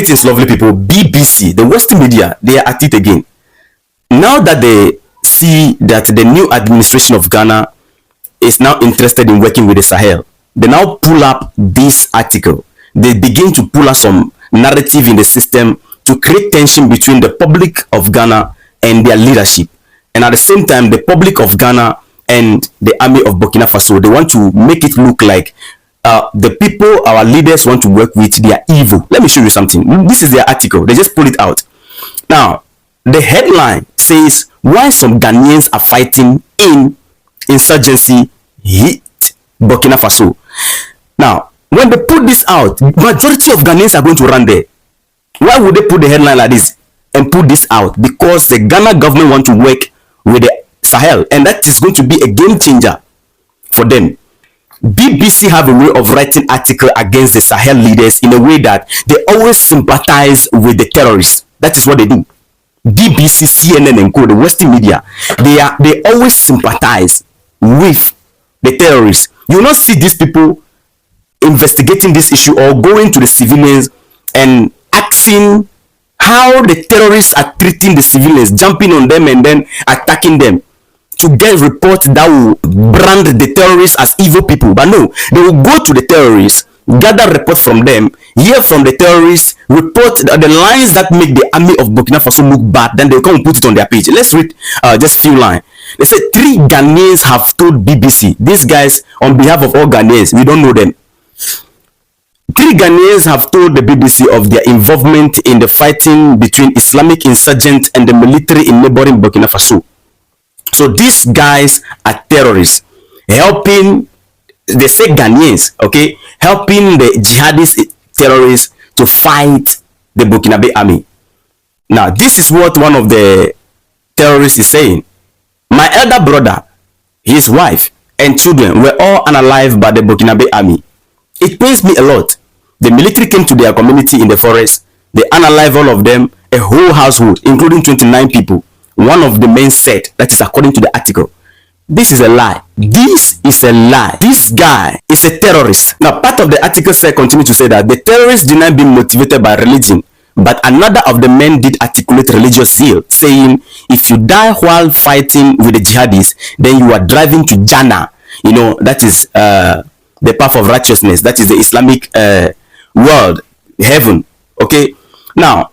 Greetings, lovely people. BBC, the Western media, they are at it again. Now that they see that the new administration of Ghana is now interested in working with the Sahel, they now pull up this article. They begin to pull up some narrative in the system to create tension between the public of Ghana and their leadership. And at the same time, the public of Ghana and the army of Burkina Faso, they want to make it look like the people our leaders want to work with, they are evil. Let me show you something. This is their article. They just pull it out. Now, the headline says, why some Ghanaians are fighting in insurgency hit Burkina Faso. Now, when they put this out, majority of Ghanaians are going to run there. Why would they put the headline like this and put this out? Because the Ghana government want to work with the Sahel, and that is going to be a game changer for them. BBC have a way of writing article against the Sahel leaders in a way that they always sympathize with the terrorists. That is what they do. BBC, CNN, and co, the Western media, they always sympathize with the terrorists. You will not see these people investigating this issue or going to the civilians and asking how the terrorists are treating the civilians, jumping on them and then attacking them, to get report that will brand the terrorists as evil people. But no, they will go to the terrorists, gather report from them, hear from the terrorists, report the lines that make the army of Burkina Faso look bad, then they'll come and put it on their page. Let's read just few lines. They say 3 Ghanaians have told BBC, these guys on behalf of all Ghanaians, we don't know them. 3 Ghanaians have told the BBC of their involvement in the fighting between Islamic insurgents and the military in neighboring Burkina Faso. So these guys are terrorists, helping, they say Ghanaians, okay, helping the jihadist terrorists to fight the Burkinabe army. Now, this is what one of the terrorists is saying. My elder brother, his wife, and children were all unalive by the Burkinabe army. It pains me a lot. The military came to their community in the forest. They unalive all of them, a whole household, including 29 people. One of the men said, that is according to the article, this is a lie. This is a lie. This guy is a terrorist. Now, part of the article continue to say that the terrorists deny being motivated by religion, but another of the men did articulate religious zeal, saying, if you die while fighting with the jihadists, then you are driving to Jannah. You know, that is the path of righteousness. That is the Islamic world, heaven. Okay. Now,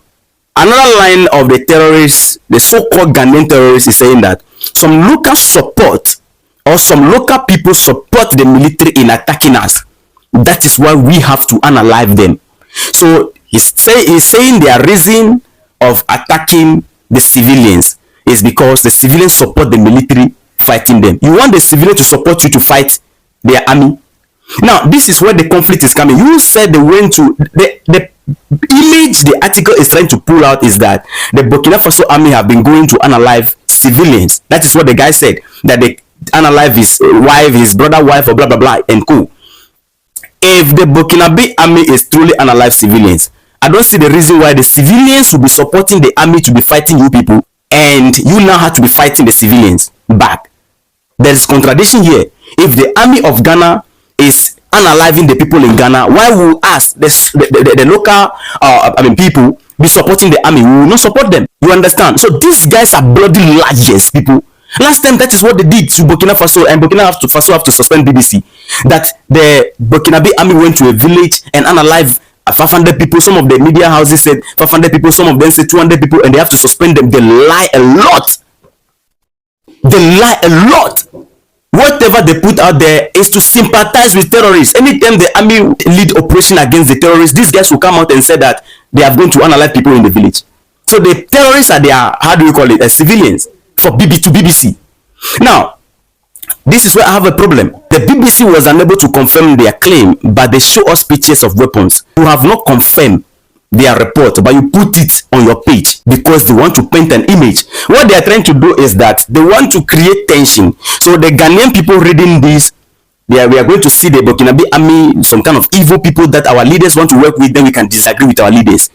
another line of the terrorists, the so-called Ghanaian terrorists, is saying that some local support or some local people support the military in attacking us. That is why we have to unalive them. So he's saying their reason of attacking the civilians is because the civilians support the military fighting them. You want the civilian to support you to fight their army? Now, this is where the conflict is coming. You said they went to the image the article is trying to pull out is that the Burkina Faso army have been going to unalive civilians. That is what the guy said, that they unalive his wife, his brother wife, or blah blah blah and co. If the Burkinabe army is truly unalive civilians, I don't see the reason why the civilians will be supporting the army to be fighting you people, and you now have to be fighting the civilians back. There is contradiction here. If the army of Ghana is unaliving the people in Ghana, why will us, the local people, be supporting the army? We will not support them. You understand? So these guys are bloody liars, people. Last time, that is what they did to Burkina Faso, and Burkina Faso have to suspend BBC. That the Burkinabe army went to a village and unalived 500 people. Some of the media houses said 500 people, some of them said 200 people, and they have to suspend them. They lie a lot. They lie a lot. Whatever they put out there is to sympathize with terrorists. Anytime the army lead operation against the terrorists, these guys will come out and say that they are going to unalive people in the village. So the terrorists are their, how do you call it, civilians for BBC. Now, this is where I have a problem. The BBC was unable to confirm their claim, but they show us pictures of weapons. You have not confirmed their report, but you put it on your page because they want to paint an image. What they are trying to do is that they want to create tension. So the Ghanaian people reading this, we are going to see the Burkinabe army, some kind of evil people that our leaders want to work with, then we can disagree with our leaders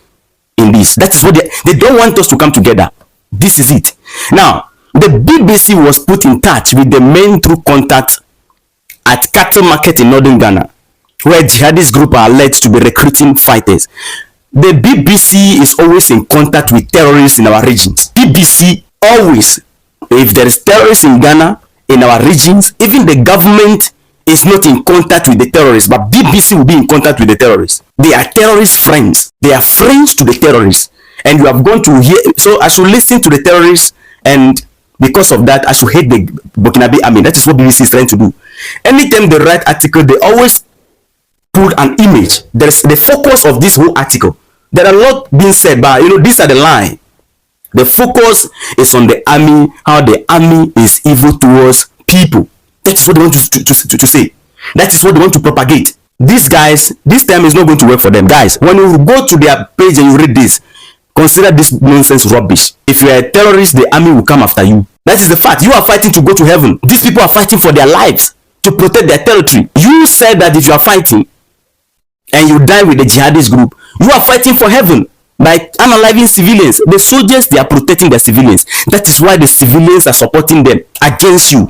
in this. That is what they don't want us to come together. This is it. Now, the BBC was put in touch with the men through contact at cattle market in northern Ghana, where jihadist group are alleged to be recruiting fighters. The BBC is always in contact with terrorists in our regions. BBC always, if there is terrorists in Ghana, in our regions, even the government is not in contact with the terrorists, but BBC will be in contact with the terrorists. They are terrorist friends. They are friends to the terrorists. And you have gone to hear, so I should listen to the terrorists, and because of that, I should hate the Burkinabe army. That is what BBC is trying to do. Anytime they write article, they always put an image. There's the focus of this whole article. There are a lot being said, but these are the line. The focus is on the army, how the army is evil towards people. That is what they want to say. That is what they want to propagate. These guys, this time is not going to work for them. Guys, when you go to their page and you read this, consider this nonsense rubbish. If you are a terrorist, the army will come after you. That is the fact. You are fighting to go to heaven. These people are fighting for their lives, to protect their territory. You said that if you are fighting and you die with the jihadist group, you are fighting for heaven by unaliving civilians. The soldiers, they are protecting their civilians. That is why the civilians are supporting them against you.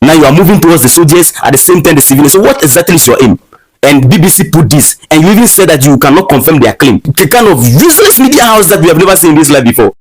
Now you are moving towards the soldiers, at the same time the civilians. So what exactly is your aim? And BBC put this, and you even said that you cannot confirm their claim. The kind of useless media house that we have never seen in this life before.